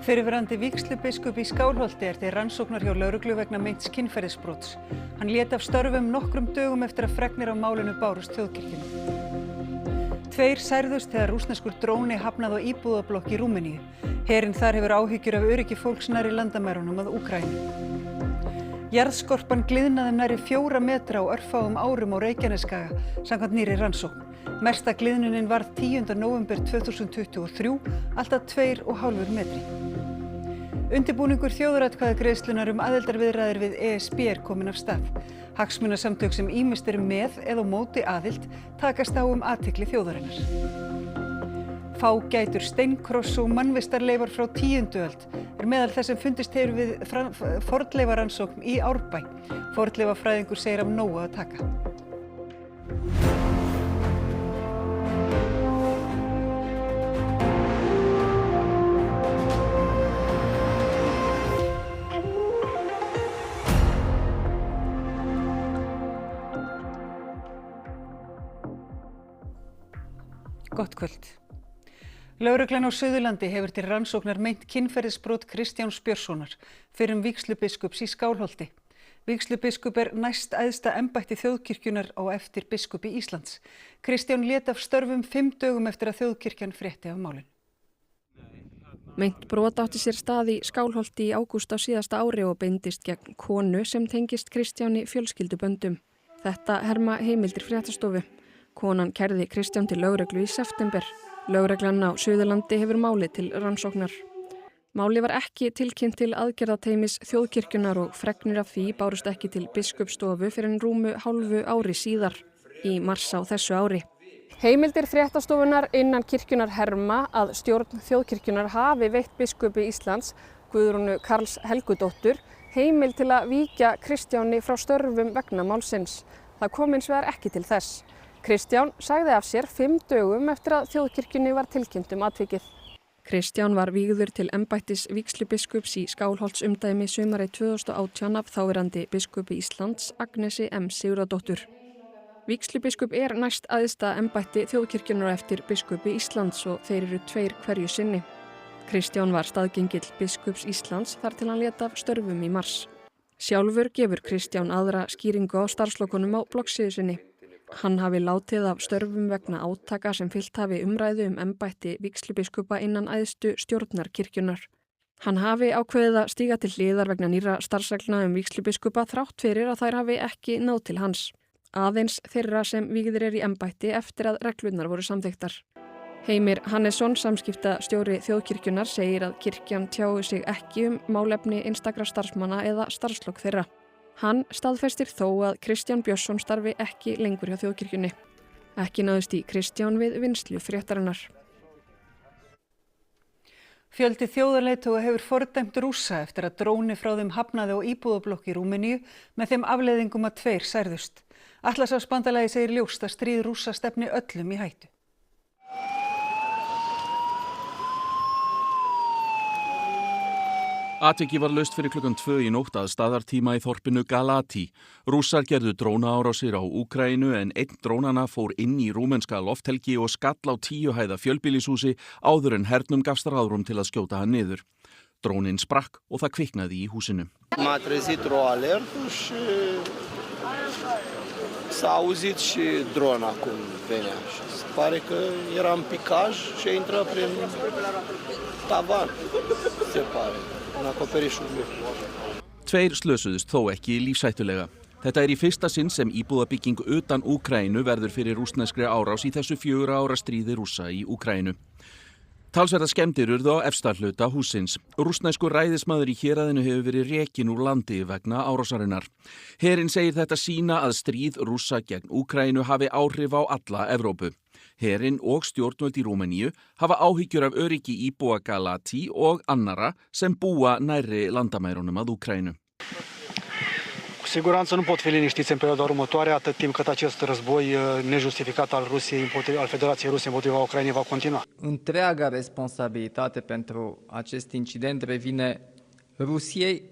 Fyrrverandi vígslubiskup í Skálholti er til rannsóknar hjá lögreglu vegna meints kynferðisbrots. Hann lét af störfum nokkrum dögum eftir að fregnir af málinu bárust þjóðkirkjunni. 2 særðust þegar rússneskur dróni hafnaði á íbúðablokk í Rúmeníu. Herinn þar hefur áhyggjur af öryggi fólks nærri landamærunum að Úkraínu. Jarðskorpan gliðnaði nærri 4 metra á örfáum árum á Reykjanesskaga, samkvæmt nýrri rannsókn. Mesta gliðnunin varð 10. nóvember 2023, alltaf 2,5 metri. Undirbúningur þjóðaratkvæðagreiðslunnar aðildarviðræður við ESB er kominn af stað. Hagsmunasamtök sem ýmist eru með eða á móti aðild takast á athygli þjóðarinnar. Fágætur steinkross og mannvistarleifar frá 10. öld er meðal þess sem fundist hefur við fornleifarannsókn í Árbæ. Fornleifafræðingur segir af nógu að taka. Gott kvöld. Lögreglan á Suðurlandi hefur til rannsóknar meint kynferðisbrot Kristjáns Björnssonar, fyrrum vígslubiskups í Skálholti. Vígslubiskup er næst æðsta embætti þjóðkirkjunnar á eftir biskupi Íslands. Kristján lét af störfum 5 dögum eftir að þjóðkirkjan frétti af málinu. Meint brot átti sér stað í Skálholti í ágúst á síðasta ári og beindist gegn konu sem tengist Kristjáni fjölskylduböndum. Þetta herma heimildir fréttastofu. Konan kærði Kristján til lögreglu í september. Lögreglan á Suðurlandi hefur málið til rannsóknar. Málið var ekki tilkynnt til aðgerðateymis þjóðkirkjunnar og fregnir af því bárust ekki til biskupsstofu fyrir en rúmu hálfu ári síðar, í mars á þessu ári. Heimildir fréttastofunar innan kirkjunnar herma að stjórn þjóðkirkjunnar hafi veitt biskupi Íslands, Guðrúnu Karls Helgudóttur, heimild til að víkja Kristjáni frá störfum vegna málsins. Það kom hins vegar ekki til þess. Kristján sagði af sér 5 dögum eftir að þjóðkirkjunni var tilkynnt atvikið. Kristján var vígður til embættis vígslubiskups í Skálholtsumdæmi sumarið 2018 af þáverandi biskupi Íslands, Agnesi M. Sigurðardóttur. Vígslubiskup er næst æðsta embætti þjóðkirkjunnar eftir biskupi Íslands og þeir eru 2 hverju sinni. Kristján var staðgengill biskups Íslands þar til hann lét af störfum í mars. Sjálfur gefur Kristján aðra skýringu á starfslokunum á bloggsíðu sinni. Hann hafi látið af störfum vegna átaka sem fylgt hafi umræðu embætti vígslubiskupa innan æðstu stjórnar kirkjunnar. Hann hafi ákveðið að stíga til hliðar vegna nýrra starfsreglna vígslubiskupa þrátt fyrir að þær hafi ekki náð til hans. Aðeins þeirra sem vígðir er í embætti eftir að reglurnar voru samþykktar. Heimir Hannesson, samskiptastjóri þjóðkirkjunnar, segir að kirkjan tjái sig ekki málefni einstakra starfsmanna eða starfslok þeirra. Hann staðfestir þó að Kristján Björnsson starfi ekki lengur hjá þjóðkirkjunni. Ekki náðist í Kristján við vinnslu fréttarinnar. Fjöldi þjóðarleiðtoga hefur fordæmt Rússa eftir að dróni frá þeim hafnaði á íbúðablokk í Rúmeníu með þeim afleiðingum að 2 særðust. Atlantshafsbandalagið segir ljóst að stríð Rússa stefni öllum í hættu. Atviki var laust fyrir klukkan 2 í nótt að staðartíma í þorpinu Galati. Rússar gerðu drónaárásir á Úkraínu en 1 drónanna fór inn í rúmenska lofthelgi og skall á 10 hæða fjölbýlishúsi áður en hernum gafst ráðrúm til að skjóta hann niður. Drónin sprakk og það kviknaði í húsinu. M-a trezit alertul și s-a auzit și drona cum venea. Se pare că era în picaj și intră prin tavan, se pare. 2 slösuðust þó ekki lífshættulega. Þetta er í fyrsta sinn sem íbúðabygging utan Úkraínu verður fyrir rússneskri árás í þessu 4 ára stríði Rússa í Úkraínu. Talsverðar skemmdir urðu á efsta hluta hússins. Rússneskur ræðismaður í héraðinu hefur verið rekinn úr landi vegna árásarinnar. Herinn segir þetta sýna að stríð Rússa gegn Úkraínu hafi áhrif á alla Evrópu. Herinn og stjórnvöld í Rúmeníu hafa áhyggjur af öryggi íbúa Galati og annarra sem búa nærri landamærunum að Úkraínu. Cu siguranță nu pot fi liniștiți în perioada următoare, atât timp cât acest război nejustificat al Rusiei, al Federației Ruse împotriva Ucrainei va continua. Întreaga responsabilitate pentru acest incident revine Rusiei,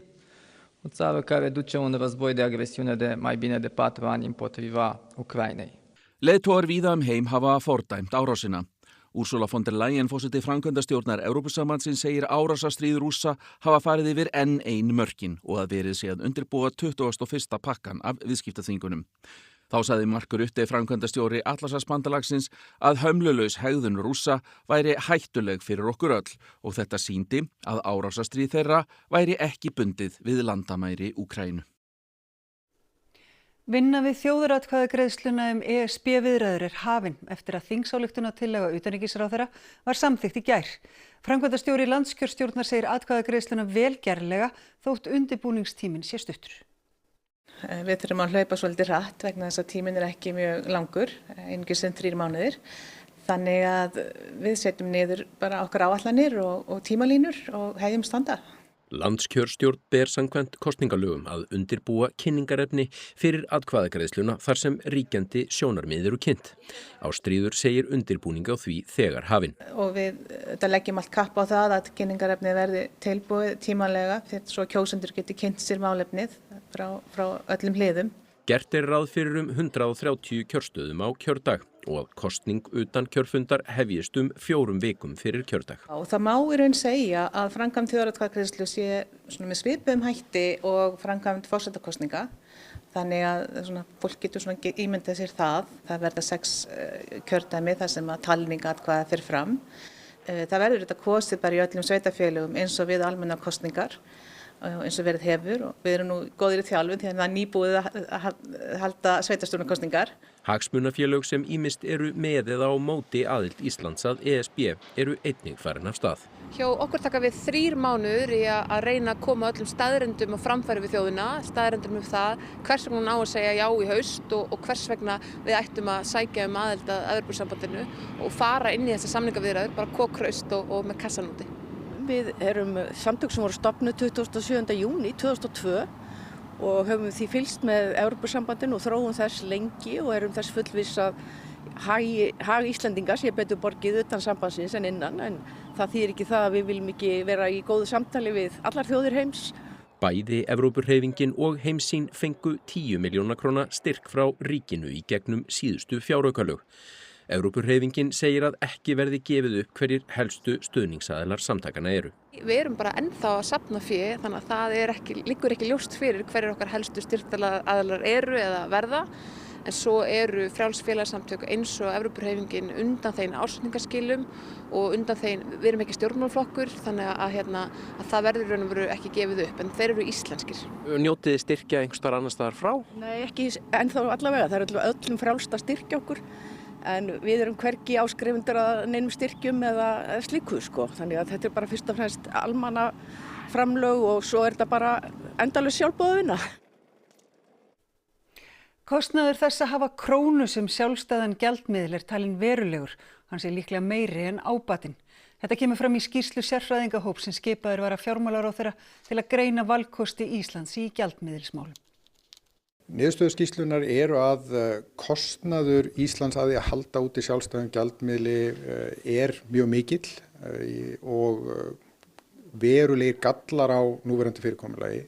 o țară care duce un război de agresiune de mai bine de 4 ani împotriva Ucrainei. Leiðtogar víða heim hafa fordæmt árásina. Ursula von der Leyen, forseti framkvæmdastjórnar Evrópusambandsins, segir árásarstríð Rússa hafa farið yfir enn ein mörkin og að verið sé að undirbúa 21. pakkan af viðskiptaþvingunum. Þá sagði Mark Rutte, framkvæmdastjóri Atlantshafsbandalagsins, að hömlulaus hegðun Rússa væri hættuleg fyrir okkur öll og þetta sýndi að árásarstríð þeirra væri ekki bundið við landamæri Úkraínu. Vinna við þjóðaratkvæðagreiðsluna ESB-viðræður hafin eftir að þingsályktunartillaga utanríkisráðherra var samþykkt í gær. Framkvæmdastjóri landskjörstjórnar segir atkvæðagreiðsluna vel gerlega þótt undirbúningstíminn sé stuttur. Við þurfum að hlaupa svolítið hratt vegna þess að tíminn ekki mjög langur, einungis 3 mánuðir. Þannig að við setjum niður bara okkar áætlanir og tímalínur og hefjum standa. Landskjörstjórn ber samkvæmt kosningalögum að undirbúa kynningarefni fyrir atkvæðagreiðsluna þar sem ríkjandi sjónarmið eru kynnt. Ástríður segir undirbúning á því þegar hafin. Og við leggjum allt kapp á það að kynningarefni verði tilbúið tímanlega svo kjósendur geti kynnt sér málefnið frá öllum hliðum. Gert ráð fyrir 130 kjörstöðum á kjördag og að kosning utan kjörfundar hefjist 4 vikum fyrir kjördag. Og það má í raun segja að framkvæmd þjóðaratkvæðagreiðslu sé með svipuðum hætti og framkvæmd forsetakosninga. Þannig að fólk getur ímyndað sér það. Það verða 6 kjördæmi þar sem að talning atkvæða fer fram. Það verður þetta kosið bara í öllum sveitarfélögum eins og við almennar kosningar. Eins og verið hefur og við erum nú góðir í þjálfun því að það er nýbúið að halda sveitarstjórnarkosningar. Hagsmunafélög sem ýmist eru með eða á móti aðild Íslands að ESB eru einnig farin af stað. Hjá okkur taka við 3 mánuður í að reyna að koma öllum staðrendum og framfæri við þjóðina, staðrendum það hvers vegna hún á að segja já í haust og hvers vegna við ættum að sækja aðild að Evrópusambandinu og fara inn í þessa samningaviðræður bara kokkraust og með kassann úti. Við erum samtök sem voru stofnuð 27. júní 2002 og höfum því fylgst með Evrópusambandinu og þróun þess lengi og erum þess fullviss að hag Íslendinga sé betur borgið utan sambandsins en innan, en það þýðir ekki það að við viljum ekki vera í góðu samtali við allar þjóðir heims. Bæði Evrópuhreyfingin og Heimssýn fengu 10 milljóna króna styrk frá ríkinu í gegnum síðustu fjáraukalög. Evrópuhreyfingin segir að ekki verði gefið upp hverjir helstu stuðningsaðilar samtakana eru. Við erum bara ennþá að safna fé, þannig að það liggur ekki ljóst fyrir hverjir okkar helstu styrktaraðilar eru eða verða. En svo eru frjáls félagasamtök eins og Evrópuhreyfingin undan þeim ársreikningaskilum og undan þeim, við erum ekki stjórnmálaflokkur, þannig að það verður raun og veru ekki gefið upp, en þeir eru íslenskir. Njótið þið styrkja einhvers staðar annars staðar frá? Nei, ekki ennþá allavega, það er öllum frjálst að styrkja okkur. En við erum hvergi áskrifundur að neinum styrkjum eða slíku, þannig að þetta er bara fyrst og fremst almanna framlög og svo er þetta bara endalaus sjálfboðavinna. Kostnaður þess að hafa krónu sem sjálfstæðan gjaldmiðil er talinn verulegur. Hann sé líklega meiri en ábatinn. Þetta kemur fram í skýrslu sérfræðingahóps sem skipaður var af fjármálaráðherra til að greina valkosti Íslands í gjaldmiðilsmálum. Niðurstöður skýrslunar eru að kostnaður Íslands að því að halda úti sjálfstæðum gjaldmiðli er mjög mikill og verulegir gallar á núverandi fyrirkomulagi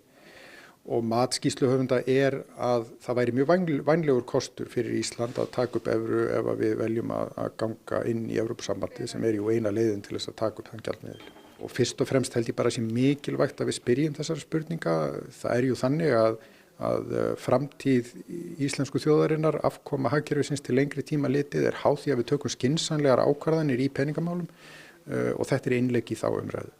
og mat skýrsluhöfunda er að það væri mjög vænlegur kostur fyrir Ísland að taka upp evru ef við veljum að ganga inn í Evrópusambandið sem er jú eina leiðin til þess að taka upp þann gjaldmiðil. Og fyrst og fremst held ég bara sé mikilvægt að við spyrjum þessara spurninga. Það er jú þannig að framtíð íslensku þjóðarinnar, afkoma hagkerfisins til lengri tíma litið er háð því að við tökum skynsamlegar ákvarðanir í peningamálum og þetta er innlegg í þá umræðu.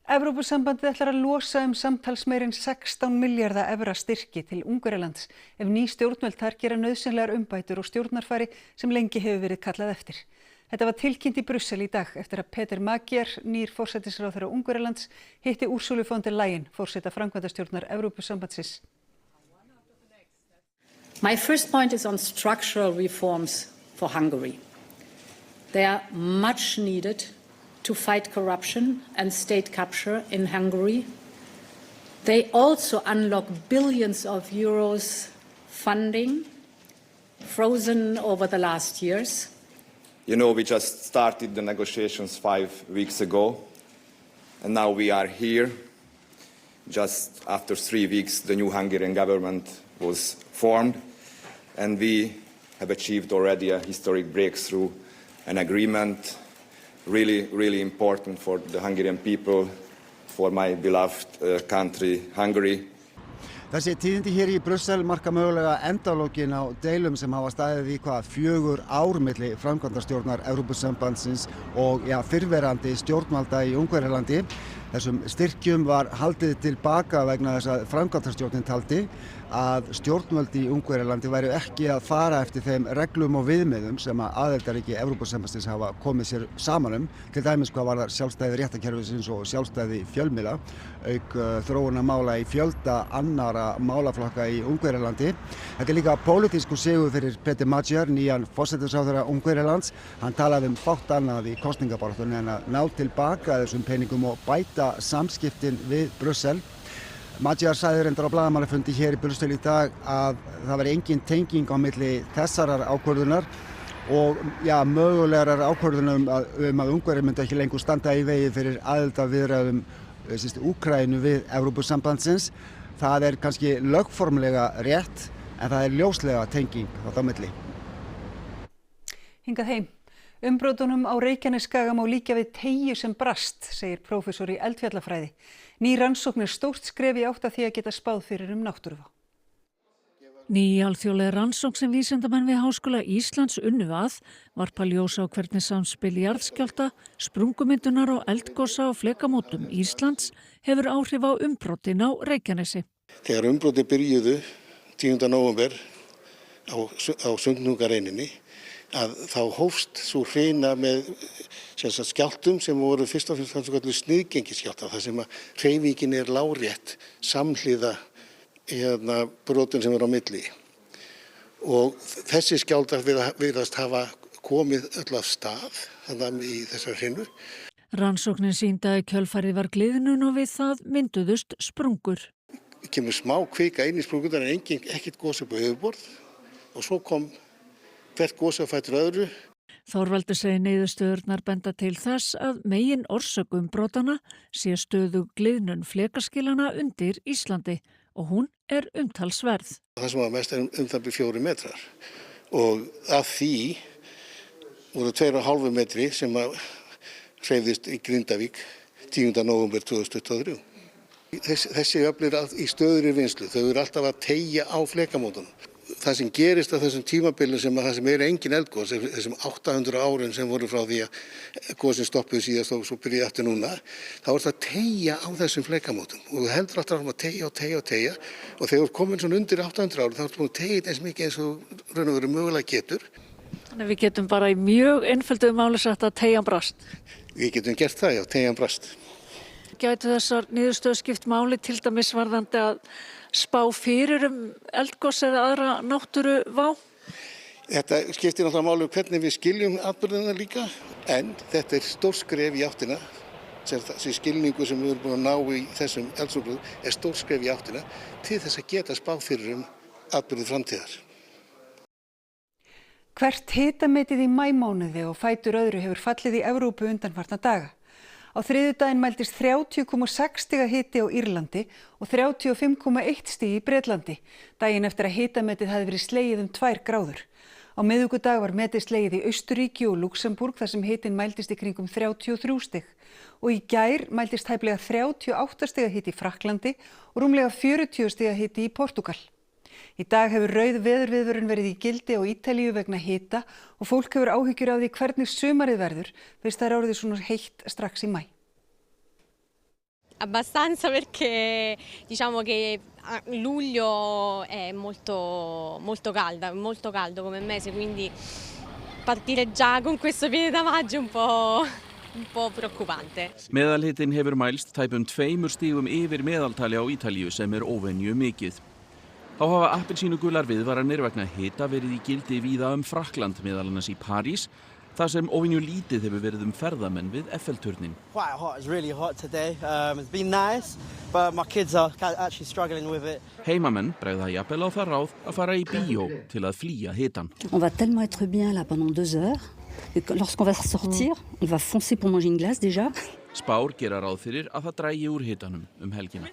Evrópusambandið ætlar að losa samtals meir en 16 milljarða evra styrki til Ungverjalands ef ný stjórnvöld þar gera nauðsynlegar umbætur og stjórnarfari sem lengi hefur verið kallað eftir. Þetta var tilkynnt í Brussel í dag eftir að Peter Magyar, nýr forsætisráðherra Ungverjalands, hitti Ursulu von der Leyen, forseta framkvæmdastjórnar Evrópusambandsins. My first point is on structural reforms for Hungary. They are much needed to fight corruption and state capture in Hungary. They also unlock billions of euros funding frozen over the last years. You know, we just started the negotiations 5 weeks ago, and now we are here. Just after 3 weeks, the new Hungarian government was formed, and we have achieved already a historic breakthrough an agreement, really important for the Hungarian people, for my beloved country, Hungary. Þessi tíðindi hér í Brussel marka mögulega endalókin á deilum sem hafa staðið í 4 ár milli framkvæmdastjórnar Evrópusambandsins og fyrrverandi stjórnvalda í Ungverjalandi. Þessum styrkjum var haldið tilbaka vegna þess að framkvæmdastjórnin taldi að stjórnvöld í Ungverjalandi væru ekki að fara eftir þeim reglum og viðmiðum sem að aðildarríki Evrópusambandsins hafa komið sér saman til dæmis hvað varðar sjálfstæði réttarkerfisins og sjálfstæði fjölmiðla, auk þróunarmála í fjölda annara málaflokka í Ungverjalandi. Þetta líka pólitískur sigur fyrir Pétur Magyar, nýjan forsætisráðherra Ungverjalands. Hann talaði fátt annað í kosningabaráttunni en að ná tilbaka þessum peningum og bæta samskiptin við Brussel. Magyar sagði reyndar á blaðamannafundi hér í Brussel í dag að það væri engin tenging á milli þessarar ákvörðunar og mögulegar ákvörðunum að Ungverjar myndi ekki lengur standa í vegi fyrir aðildarviðræðum Úkraínu við Evrópusambandsins. Það kannski lögformlega rétt en það ljóslega tenging á milli. Hingað heim. Umbrotunum á Reykjanesskaga má líkja við teygju sem brast, segir prófessor í eldfjallafræði. Ný rannsókn stórt skref í átt að því að geta spáð fyrir náttúruvá. Ný alþjóðleg rannsókn sem vísindamenn við Háskóla Íslands unnu að varpa ljós á hvernig samspil jarðskjálfta, sprungumyndunar og eldgosa á flekamótum Íslands hefur áhrif á umbrotin á Reykjanesi. Þegar umbroti byrjuðu 10. nóvember á Sundhnúkareininni að þá hófst svo hrina með skjálftum sem voru fyrst og fremst sniðgengisskjálftar, þar sem að hreyfingin lárétt samhliða brotin sem á milli. Og þessi skjálftar virðast hafa komið öll af stað í þessar hrinu. Rannsóknin sýndi að í kjölfarið var gliðnun og við það mynduðust sprungur. Kemur smá kvika inn í sprungurnar en ekkert gos upp á yfirborð og svo kom hvert gos á fætur öðru. Þorvaldur segir niðurstöðurnar benda til þess að megin orsök umbrotana sé stöðug gliðnun flekaskilana undir Íslandi og hún umtalsverð. Það sem var mest það byrja 4 metrar og af því voru 2,5 metri sem hreyfðist í Grindavík 10. nóvember 2023. Þessi öfl í stöðugri vinnslu, þau eru alltaf að teygja á flekamótunum. Það sem gerist á þessum tímabilum sem engin eldgos, þessum 800 árum sem voru frá því að gosin stoppuðu síðast og svo byrjaði aftur núna, þá það að teygja á þessum flekamótum og þú heldur alltaf að teygja og þegar þú komin svona undir 800 árum þá ertu búin að teygja eins mikið eins og raun og veru mögulega getur. Þannig við getum bara í mjög einföldu máli sagt að teygjan brast. Við getum gert það, teygjan brast. Gætu þessar niðurstöður skipt máli til dæmis varðandi að spá fyrir eldgos eða aðra náttúruvá? Þetta skiptir náttúrulega máli hvernig við skiljum atburðina líka, en þetta stórt skref í áttina. Þessi skilningu sem við erum búin að ná í þessum eldsumbroti stórt skref í áttina til þess að geta spáð fyrir atburði framtíðar. Hvert hitametið í maímánuði og fætur öðru hefur fallið í Evrópu undanfarna daga. Á þriðjudaginn mældist 30,6 stiga hiti á Írlandi og 35,1 stig í Bretlandi, daginn eftir að hitametið hafði verið slegið 2 gráður. Á miðvikudag var metið slegið í Austurríki og Luxemborg þar sem hitinn mældist í kringum 33 stig. Og í gær mældist tæplega 38 stiga hiti í Frakklandi og rúmlega 40 stiga hiti í Portúgal. Í dag hefur rauð veðurviðvörun verið í gildi á Ítalíu vegna hita og fólk hefur áhyggjur af því hvernig sumarið verður fyrst það orðið svona heitt strax í maí. Abbastanza perché diciamo che luglio è molto caldo come mese, quindi partire già con questo piede da maggio è un po' preoccupante. Meðalhitinn hefur mælst tæpum 2 stigum yfir meðaltali á Ítalíu sem óvenju mikið. Þá hafa appelsínugular viðvaranir vegna hita verið í gildi víða Frakkland, meðal annars í París, þar sem óvenju lítið hefur verið ferðamenn við Eiffelturnin. Quite hot, it's really hot today. It's been nice, but my kids are actually struggling with it. Heimamenn bregða jafnvel á það ráð að fara í bíó til að flýja hitan. On va tellement être bien là pendant 2 heures. Et lorsqu'on va sortir, on va foncer pour manger une glace déjà. Spár gera ráð fyrir að það drægi úr hitanum helgina.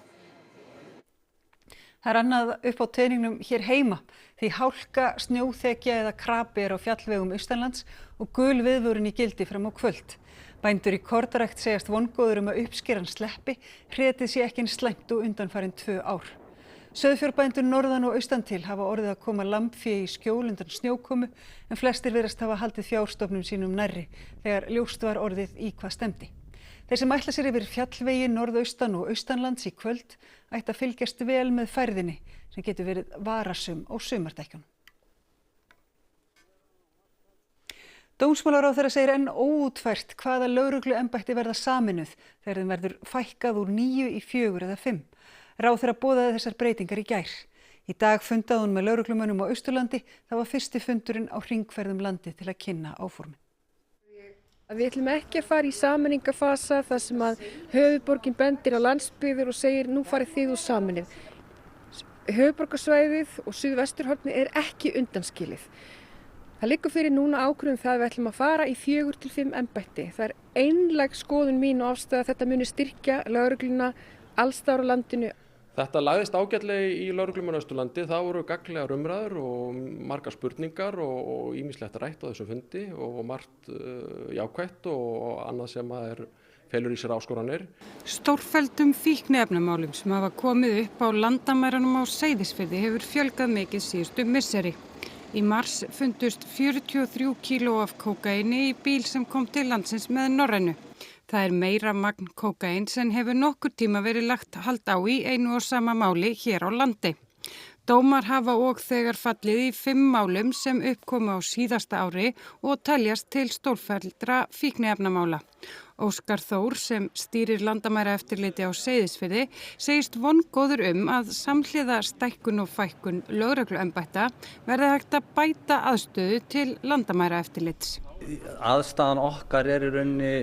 Það annað upp á teningnum hér heima því hálka, snjóþekja eða krapi á fjallvegum austanlands og gul viðvörun í gildi fram á kvöld. Bændur í kornrækt segjast vongóðir að uppskeran sleppi, hretið sé ekki eins slæmt og undanfarin 2 ár. Sauðfjárbændur norðan og austan til hafa orðið að koma lambfé í skjól undan snjókomu en flestir virðast hafa haldið fjárstofnum sínum nærri þegar ljóst var orðið í hvað stefndi. Þeir sem ætla sér yfir fjallvegi norðaustan og austanlands í kvöld ætti að fylgjast vel með færðinni sem getur verið varasöm á sumardekkjunum. Dómsmálaráðherra segir enn óútfært hvaða lögregluembætti verða sameinuð þegar þeim verður fækkað úr 9 í 4 eða 5. Ráðherra boðaði þessar breytingar í gær. Í dag fundaði hún með lögreglumönnum á Austurlandi. Það var fyrsti fundurinn á hringferðum landið til að kynna áformin. Við ætlum ekki að fara í sameiningafasa þar sem að höfuðborgin bendir á landsbyggðir og segir nú farið þið úr sameinið. Höfuðborgarsvæðið og suðvesturhornið ekki undanskilið. Það liggur fyrir núna ákvörðun það að við ætlum að fara í 4 til 5 embætti. Það einlæg skoðun mín og afstaða að þetta muni styrkja lögregluna alls staðar á landinu. Þetta lagðist ágætlega í lögreglumönnum á Austurlandi. Það voru gagnlegar umræður og margar spurningar og ýmislegt rætt á þessum fundi og margt jákvætt og annað sem felur í sér áskoranir. Stórfelldum fíkniefnamálum sem hafa komið upp á landamærunum á Seyðisfirði hefur fjölgað mikið síðustu misseri. Í mars fundust 43 kíló af kókaíni í bíl sem kom til landsins með Norrænu. Það meira magn kókaíns en hefur nokkur tíma verið lagt hald á í einu og sama máli hér á landi. Dómar hafa og þegar fallið í 5 málum sem uppkomu á síðasta ári og teljast til stórfelldra fíkniefnamála. Óskar Þór sem stýrir landamæraeftirliti á Seyðisfirði segist vongóður að samhliða stækkun og fækkun lögregluembætta verði hægt að bæta aðstöðu til landamæraeftirlits. Aðstaðan okkar í rauninni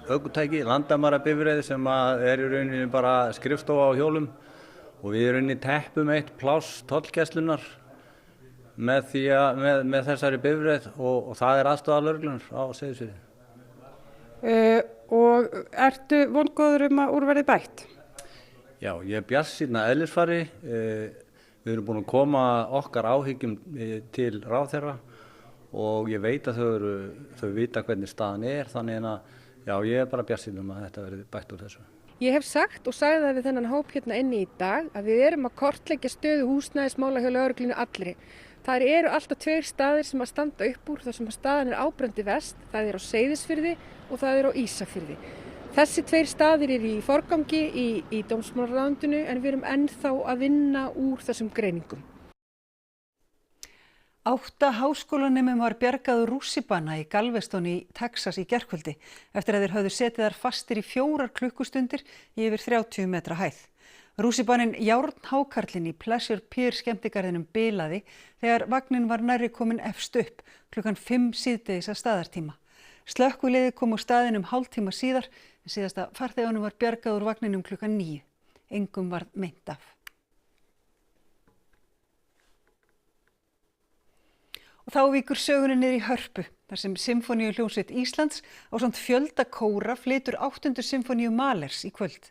ökutæki, landamærabifreið sem í rauninni bara skrifstofa á hjólum og við í rauninni teppum eitt pláss tollgæslunnar með þessari bifreið og það aðstaða lögreglunnar á Seyðisfirði. Og ertu vongóður að úr verði bætt? Já, ég bjartsýnn að eðlisfari. Við erum búin að koma okkar áhyggjum til ráðherra og ég veit að þau vita hvernig staðan þannig að já, ég bara bjartsýnn að þetta verði bætt úr þessu. Ég hef sagt og sagði það við þennan hóp hérna inni í dag að við erum að kortleggja stöðu húsnæðismála hjá lögreglunni allri. Það eru alltaf 2 staðir sem að standa upp úr þar sem staðan áberandi verst. Það á Seyðisfirði og það á Ísafirði. Þessi 2 staðir eru í forgangi í dómsmálaráðuneytinu en við erum ennþá að vinna úr þessum greiningum. 8 háskólanemum var bjargað úr rússíbana í Galveston í Texas í gærkvöldi eftir að þeir höfðu setið þar fastir í 4 klukkustundir í yfir 30 metra hæð. Rússíbaninn Járnhákarlinn í Pleasure Pier skemmtigarðinum bilaði þegar vagninn var nærri kominn efst upp klukkan 5 síðdegis að staðartíma. Slökkviliðið kom á staðinn hálftíma síðar en síðasta farþegunum var bjargað úr vagninum klukkan 9. Engum varð meint af. Og þá víkur sögunni niður í Hörpu, þar sem Sinfóníuhljómsveit Íslands ásamt fjölda kóra flytur 8. sinfóníu Mahlers í kvöld.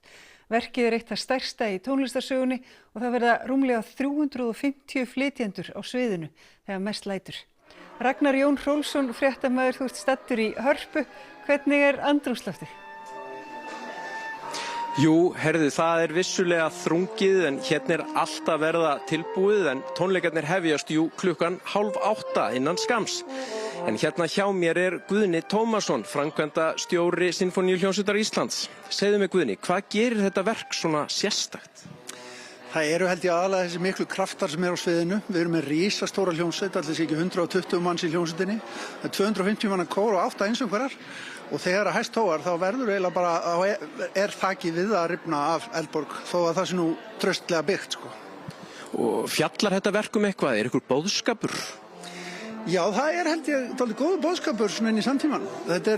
Verkið eitt það stærsta í tónlistarsögunni og það verða rúmlega 350 flytjendur á sviðinu þegar mest lætur. Ragnar Jón Hrólfsson, fréttamaður, þú ert staddur í Hörpu. Hvernig andrúmsloftið? Jú, herðu, það vissulega þrungið en hérna allt að verða tilbúið en tónleikarnir hefjast klukkan 7:30 innan skams. En hérna hjá mér Guðni Tómasson, framkvæmdastjóri Sinfóníuhljómsveitar Íslands. Segðu mig Guðni, hvað gerir þetta verk svona sérstakt? Það held ég aðalega þessi miklu kraftar sem á sviðinu. Við erum með risastóra hljómsveit, allir sé ekki 120 manns í hljómsveitinni. Það 250 manna kór og 8 einsöngvarar. Og þegar hæst tóar þá verður eiginlega bara, þakið við að rifna af Eldborg þó að það sé nú traustlega byggt sko. Og fjallar þetta verk eitthvað? Ykkur boðskapur? Já, það held ég dálítið góður boðskapur svona inn í samtíman. Þetta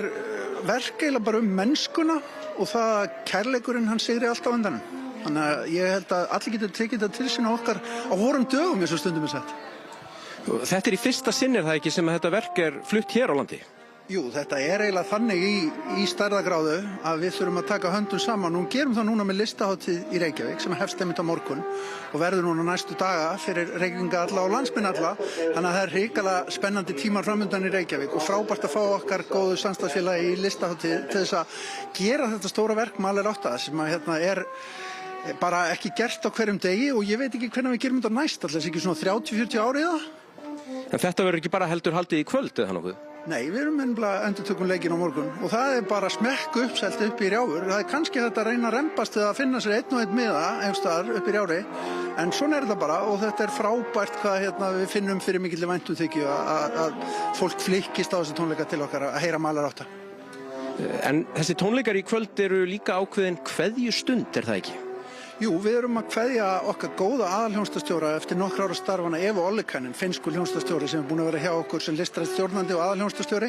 verk eiginlega bara mennskuna og það kærleikurinn hann sigri allt á endanum. Þannig að ég held að allir getur tekið þetta til sín á okkar á vorum dögum eins og stundum sagt. Þetta í fyrsta sinn það ekki sem að þetta verk flutt hér á landi? Jú, þetta eiginlega þannig í stærðagráðu að við þurfum að taka höndum saman og gerum það núna með listahátíð í Reykjavík sem hefst einmitt á morgun og verður núna næstu daga fyrir Reykjavíkinga alla og landsmenn alla. Þannig að það er hrikalega spennandi tímar framundan í Reykjavík og frábært að fá okkar góðu samstarfsfélagi í listahátíð til þess að gera þetta stóra verk Maler 8 sem að er bara ekki gert á hverjum degi og ég veit ekki hvernig við gerum þetta næst, alltaf ekki svona 30-40 árið það. En þetta verður ekki bara heldur haldið í kvöld eða nokkuð? Nei, við erum ennblega endurtökum leikinn á morgun og það er bara smekk uppselt upp í Rjáfur. Það er kannski þetta að reyna að rembast við að finna sér einn og einn miða einhverstaðar upp í Rjári, en svona er þetta bara og þetta er frábært hvað við finnum fyrir mikilli væntumþykju að fólk flykkist á þessi tónleika til okkar að heyra Maler 8. En þessi tónleikar í kvöld eru líka ákveðin kveðjustund, er það ekki? Jú, við erum að kveðja okkar góða aðalhljómsveitarstjóra eftir nokkra ára starfana, Eva Ollikainen, finnsku hljómsveitarstjóri sem er búin að vera hjá okkur sem listrænt stjórnandi og aðalhljómsveitarstjóri.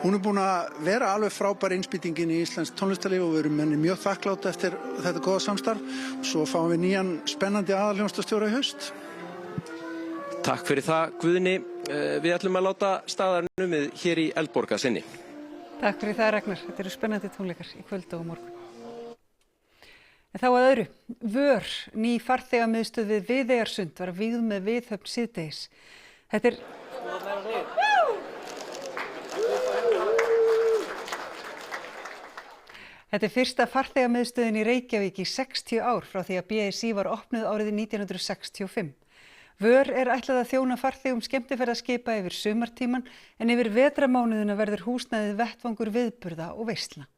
Hún er búin að vera alveg frábær innspýtingin í íslenskt tónlistarlíf og við erum henni mjög þakklátt eftir þetta góða samstarf. Svo fáum við nýjan spennandi aðalhljómsveitarstjóra í haust. Takk fyrir það, Guðni. Við ætlum að láta staðar numið hér í Eldborga sinni. Takk fyrir það, Ragnar. Þetta eru spennandi tónleikar í kvöld og morgun. En þá að öðru. Vör, ný farþegamiðstöð við Viðeyjarsund var vígð með viðhöfn síðdegis. Þetta er fyrsta farþegamiðstöðin í Reykjavík í 60 ár frá því að BSI var opnuð árið 1965. Vör er ætlað að þjóna farþegum skemmtiferðaskipa yfir sumartíman en yfir vetramánuðina verður húsnæðið vettvangur viðburða og veisla.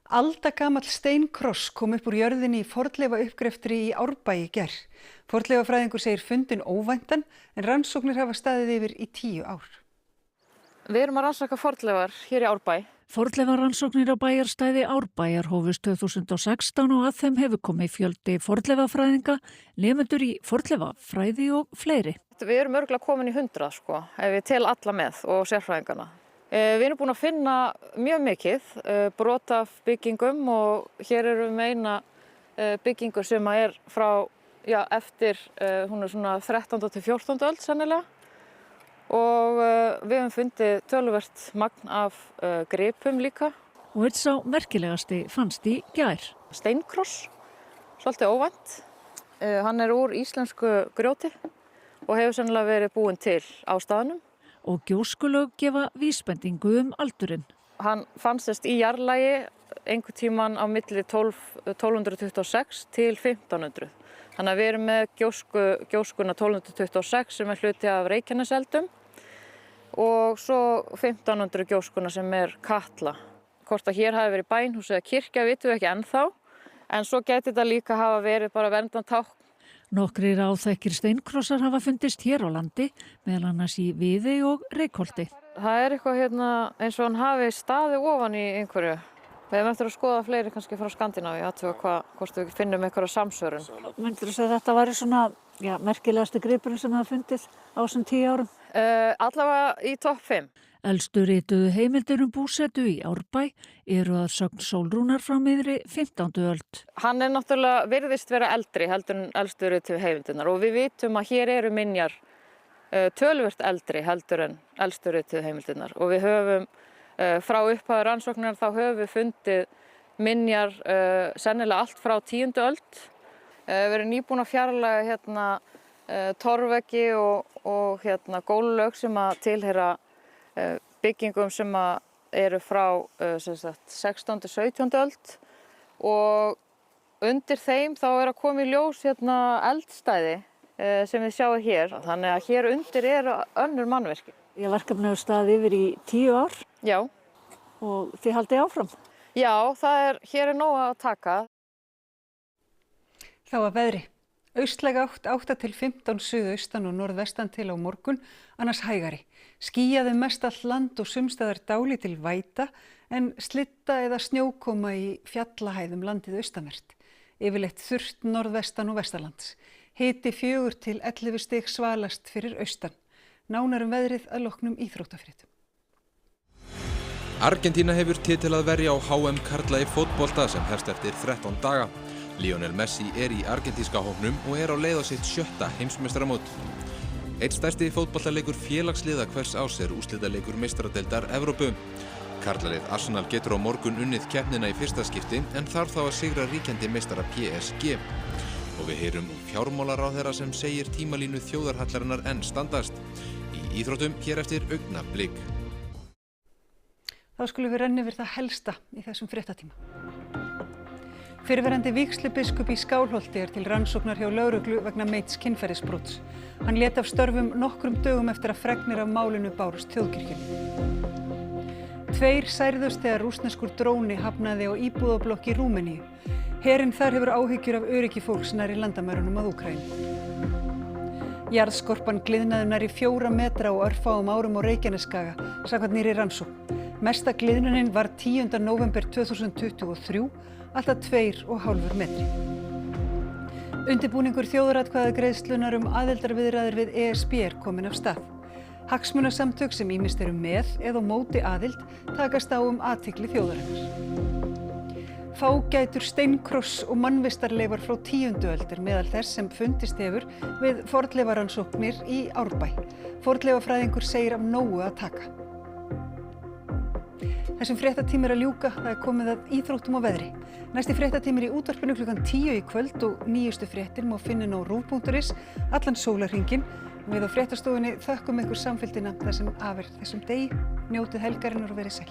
Aldagamall steinkross kom upp úr jörðinni í fornleifauppgreftri í Árbæ í gær. Fornleifafræðingur segir fundinn óvæntan en rannsóknir hafa staðið yfir í 10 ár. Við erum að rannsaka fornleifar hér í Árbæ. Fornleifarannsóknir á bæjarstæði Árbæjar hófust 2016 og að þeim hefur komið fjöldi fornleifafræðinga, nemendur í fornleifafræði og fleiri. Við erum örugglega komin í 100 ef við tel alla með og sérfræðingana. Við erum búin að finna mjög mikið brot af byggingum og hér erum við eina byggingu sem er frá eftir, hún er svona 13. til 14. öld sennilega og við höfum fundið töluvert magn af gripum líka. Og einn sá merkilegasti fannst í gær. Steinkross, svolítið óvænt. Hann er úr íslensku grjóti og hefur sennilega verið búinn til á staðnum. Og gjóskulög gefa vísbendingu aldurinn. Hann fannst í jarðlagi einhvern tímann á milli 1226 til 1500. Þannig að við erum með gjóskuna 1226 sem er hluti af Reykjaneseldum og svo 1500 gjóskuna sem er Katla. Hvort að hér hafi verið bænhús eða kirkja vitum við ekki ennþá, en svo geti þetta líka hafa verið bara verndartákn. Nokkrir áþekkir steinkrossar hafa fundist hér á landi, meðal annars í Viðey og Reykholti. Það er eitthvað eins og hann hafi staðið ofan í einhverju. Við hefum eftir að skoða fleiri kannski frá Skandinavíu, athuga hvort við finnum einhverja samsvörun. Myndirðu segja að þetta væri svona merkilegasti gripurinn sem hafa fundið á þessum 10 árum? Allavega í topp 5. Elstu rituðu heimildir búsetu í Árbæ eru að sögn Sólrúnar frá miðri 15. öld. Hann er náttúrulega virðist vera eldri heldur en elstu rituðu heimildirnar og við vitum að hér eru minjar töluvert eldri heldur en elstu rituðu heimildirnar og við höfum frá upphafi rannsóknar þá höfum við fundið minjar sennilega allt frá 10. öld. Við erum nýbúin að fjarlægja torfveggi og gólög sem að tilheyra byggingum sem eru frá 16. til 17. öld og undir þeim þá er að koma í ljós eldstæði sem við sjáum hér. Þannig að hér undir eru önnur mannvirki. Verkefnið hefur staðið yfir í 10 ár. Já. Og þið haldið áfram? Já, hér er nóg að taka. Þá að veðri. Austlæg átt 8 til 15 suðaustan og norðvestan til á morgun, annars hægari. Skýjað mest allt land og sumstaðar dálítil væta en slitta eða snjókoma í fjallahæðum landið austanvert. Yfirleitt þurrt norðvestan og vestanlands. Hiti 4 til 11 stig svalast fyrir austan. Nánar veðrið að loknum íþróttafréttum. Argentína hefur titil að verja á HM karla í fótbolta sem hefst eftir 13 daga. Lionel Messi er í argentíska hópnum og er á leið á sitt 7. heimsmeistaramót. Einn stærsti fótboltaleikur félagsliða hvers árs úrslitaleikur meistaradeildar Evrópu. Karlalið Arsenal getur á morgun unnið keppnina í fyrsta skipti en þarf þá að sigra ríkjandi meistara PSG. Og við heyrum fjármálaráðherra sem segir tímalínu þjóðarhallarinnar enn standast. Í íþróttum hér eftir augnablik. Þá skulum við renna yfir það helsta í þessum fréttatíma. Fyrrverandi vígslubiskup í Skálholti til rannsóknar hjá lögreglu vegna meints kynferðisbrots. Hann lét af störfum nokkrum dögum eftir að fregnir af málinu bárust þjóðkirkjunni. 2 særðust þegar rússneskur dróni hafnaði á íbúðablokk í Rúmeníu. Herinn þar hefur áhyggjur af öryggi fólks nærri landamærunum að Úkraínu. Jarðskorpan gliðnaði nærri 4 metra á örfáum árum á Reykjanesskaga, samkvæmt nýrri rannsókn. Mesta gliðnunin var 10. nóvember 2023, alltaf 2,5 metri. Undirbúningur þjóðaratkvæðagreiðslunnar aðildarviðræður við ESB kominn af stað. Hagsmunasamtök sem ýmist eru með eða á móti aðild takast á athygli þjóðarinnar. Fágætur steinkross og mannvistarleifar frá 10. öld meðal þess sem fundist hefur við fornleifarannsóknir í Árbæ. Fornleifafræðingur segir af nógu að taka. Þessum fréttatími að ljúka, það komið að íþróttum og veðri. Næsti fréttatími í útvarpinu klukkan 10 í kvöld og nýjustu fréttir má finna á ruv.is allan sólarhringinn. Við á fréttastofunni þökkum ykkur samfylgdina þar sem af þessum degi. Njótið helgarinnar og verið sæl.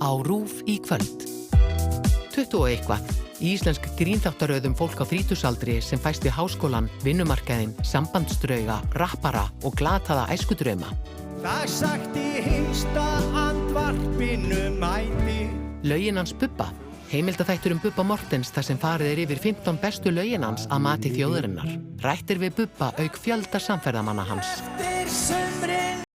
Á RÚV í kvöld. 20 og eitthvað. Íslensk grínþáttaröð fólk á þrítugsaldri sem fæst við háskólann, vinnumarkaðinn, sambandsdrauga, rappara og glataða æskudrauma. Það sagt í hinsta andvarpinu mæti. Lögin hans Bubba. Heimildaþættur Bubba Mortens þar sem farið yfir 15 bestu lögin hans að mati þjóðarinnar. Rætt við Bubba auk fjölda samferðamanna hans. Eftir sumri